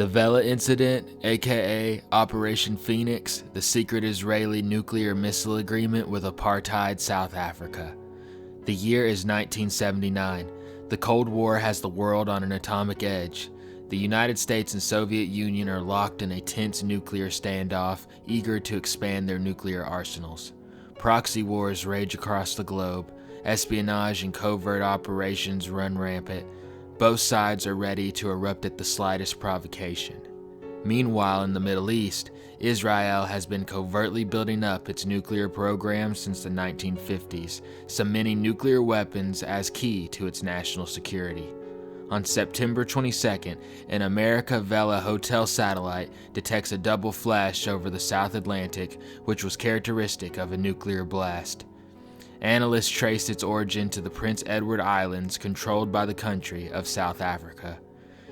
The Vela Incident, aka Operation Phoenix, the secret Israeli nuclear missile agreement with apartheid South Africa. The year is 1979. The Cold War has the world on an atomic edge. The United States and Soviet Union are locked in a tense nuclear standoff, eager to expand their nuclear arsenals. Proxy wars rage across the globe. Espionage and covert operations run rampant. Both sides are ready to erupt at the slightest provocation. Meanwhile, in the Middle East, Israel has been covertly building up its nuclear program since the 1950s, cementing nuclear weapons as key to its national security. On September 22nd, an America Vela hotel satellite detects a double flash over the South Atlantic, which was characteristic of a nuclear blast. Analysts traced its origin to the Prince Edward Islands controlled by the country of South Africa.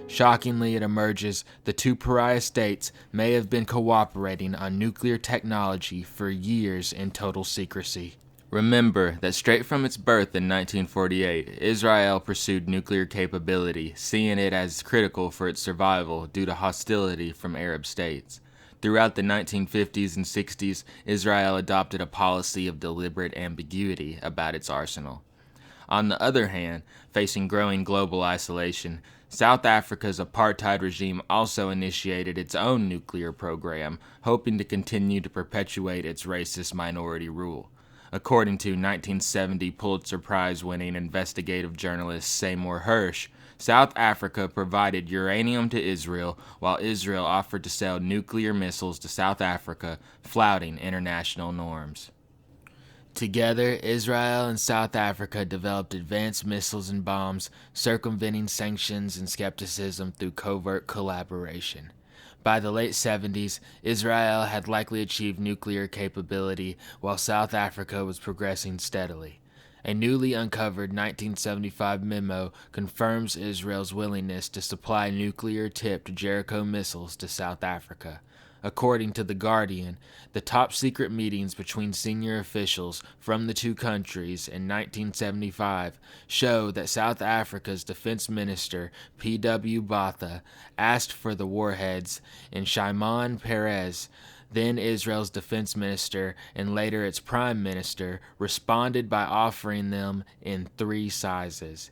Shockingly, it emerges the two pariah states may have been cooperating on nuclear technology for years in total secrecy. Remember that straight from its birth in 1948, Israel pursued nuclear capability, seeing it as critical for its survival due to hostility from Arab states. Throughout the 1950s and 60s, Israel adopted a policy of deliberate ambiguity about its arsenal. On the other hand, facing growing global isolation, South Africa's apartheid regime also initiated its own nuclear program, hoping to continue to perpetuate its racist minority rule. According to 1970 Pulitzer Prize-winning investigative journalist Seymour Hersh, South Africa provided uranium to Israel, while Israel offered to sell nuclear missiles to South Africa, flouting international norms. Together, Israel and South Africa developed advanced missiles and bombs, circumventing sanctions and skepticism through covert collaboration. By the late 70s, Israel had likely achieved nuclear capability, while South Africa was progressing steadily. A newly uncovered 1975 memo confirms Israel's willingness to supply nuclear-tipped Jericho missiles to South Africa. According to The Guardian, the top-secret meetings between senior officials from the two countries in 1975 show that South Africa's defense minister, P.W. Botha, asked for the warheads, and Shimon Peres, then Israel's defense minister and later its prime minister, responded by offering them in 3 sizes.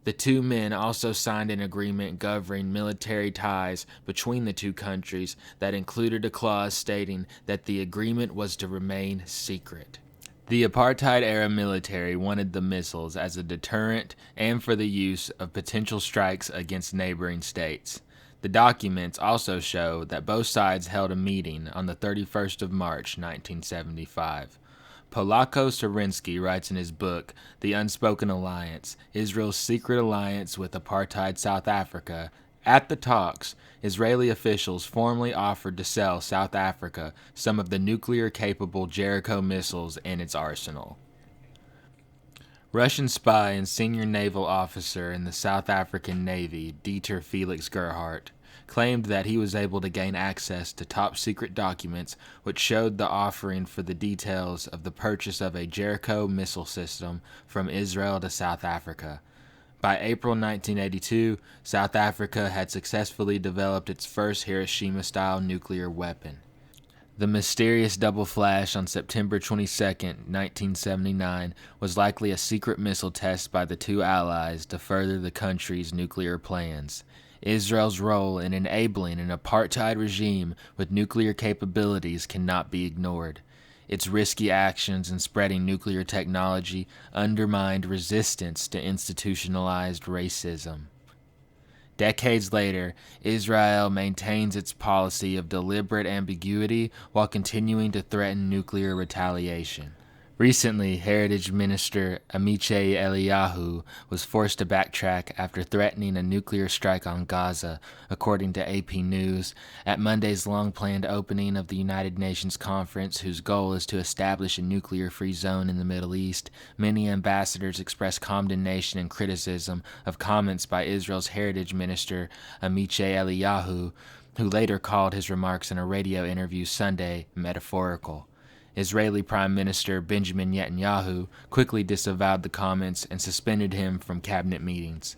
The two men also signed an agreement governing military ties between the two countries that included a clause stating that the agreement was to remain secret. The apartheid-era military wanted the missiles as a deterrent and for the use of potential strikes against neighboring states. The documents also show that both sides held a meeting on the 31st of March, 1975. Polako Sarinsky writes in his book, The Unspoken Alliance, Israel's Secret Alliance with Apartheid South Africa. At the talks, Israeli officials formally offered to sell South Africa some of the nuclear-capable Jericho missiles in its arsenal. Russian spy and senior naval officer in the South African Navy, Dieter Felix Gerhardt, claimed that he was able to gain access to top-secret documents which showed the offering for the details of the purchase of a Jericho missile system from Israel to South Africa. By April 1982, South Africa had successfully developed its first Hiroshima-style nuclear weapon. The mysterious double flash on September 22, 1979, was likely a secret missile test by the two allies to further the country's nuclear plans. Israel's role in enabling an apartheid regime with nuclear capabilities cannot be ignored. Its risky actions in spreading nuclear technology undermined resistance to institutionalized racism. Decades later, Israel maintains its policy of deliberate ambiguity while continuing to threaten nuclear retaliation. Recently, Heritage Minister Amichai Eliyahu was forced to backtrack after threatening a nuclear strike on Gaza, according to AP News, at Monday's long-planned opening of the United Nations conference, whose goal is to establish a nuclear-free zone in the Middle East. Many ambassadors expressed condemnation and criticism of comments by Israel's Heritage Minister Amichai Eliyahu, who later called his remarks in a radio interview Sunday metaphorical. Israeli Prime Minister Benjamin Netanyahu quickly disavowed the comments and suspended him from cabinet meetings.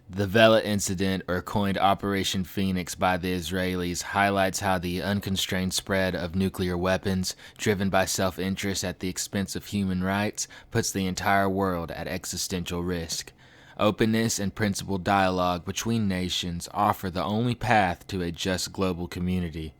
The Vela incident, or coined Operation Phoenix by the Israelis, highlights how the unconstrained spread of nuclear weapons, driven by self-interest at the expense of human rights, puts the entire world at existential risk. Openness and principled dialogue between nations offer the only path to a just global community.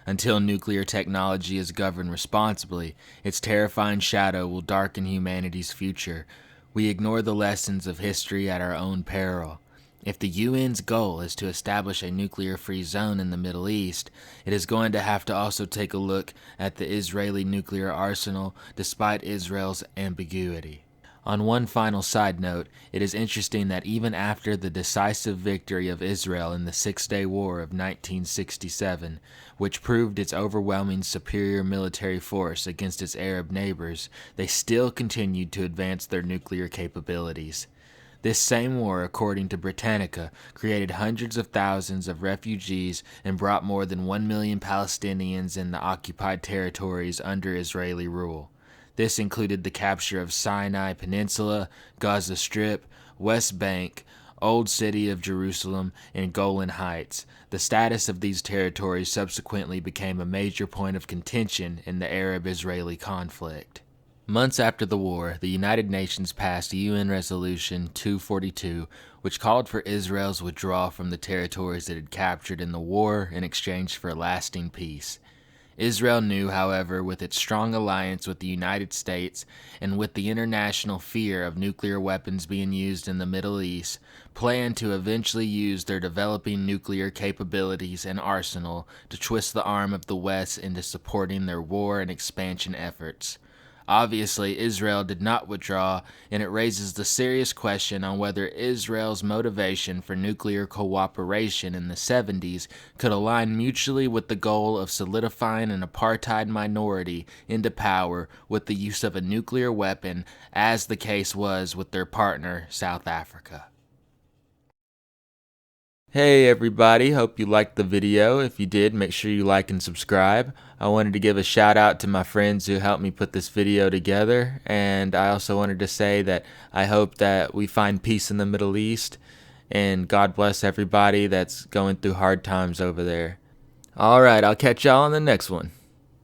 Until nuclear technology is governed responsibly, its terrifying shadow will darken humanity's future. We ignore the lessons of history at our own peril. If the UN's goal is to establish a nuclear-free zone in the Middle East, it is going to have to also take a look at the Israeli nuclear arsenal, despite Israel's ambiguity. On one final side note, it is interesting that even after the decisive victory of Israel in the Six-Day War of 1967, which proved its overwhelming superior military force against its Arab neighbors, they still continued to advance their nuclear capabilities. This same war, according to Britannica, created hundreds of thousands of refugees and brought more than 1 million Palestinians in the occupied territories under Israeli rule. This included the capture of Sinai Peninsula, Gaza Strip, West Bank, Old City of Jerusalem, and Golan Heights. The status of these territories subsequently became a major point of contention in the Arab-Israeli conflict. Months after the war, the United Nations passed UN Resolution 242, which called for Israel's withdrawal from the territories it had captured in the war in exchange for lasting peace. Israel knew, however, with its strong alliance with the United States and with the international fear of nuclear weapons being used in the Middle East, planned to eventually use their developing nuclear capabilities and arsenal to twist the arm of the West into supporting their war and expansion efforts. Obviously, Israel did not withdraw, and it raises the serious question on whether Israel's motivation for nuclear cooperation in the 70s could align mutually with the goal of solidifying an apartheid minority into power with the use of a nuclear weapon, as the case was with their partner, South Africa. Hey everybody, hope you liked the video. If you did, make sure you like and subscribe. I wanted to give a shout out to my friends who helped me put this video together, and I also wanted to say that I hope that we find peace in the Middle East, and God bless everybody that's going through hard times over there. Alright, I'll catch y'all on the next one.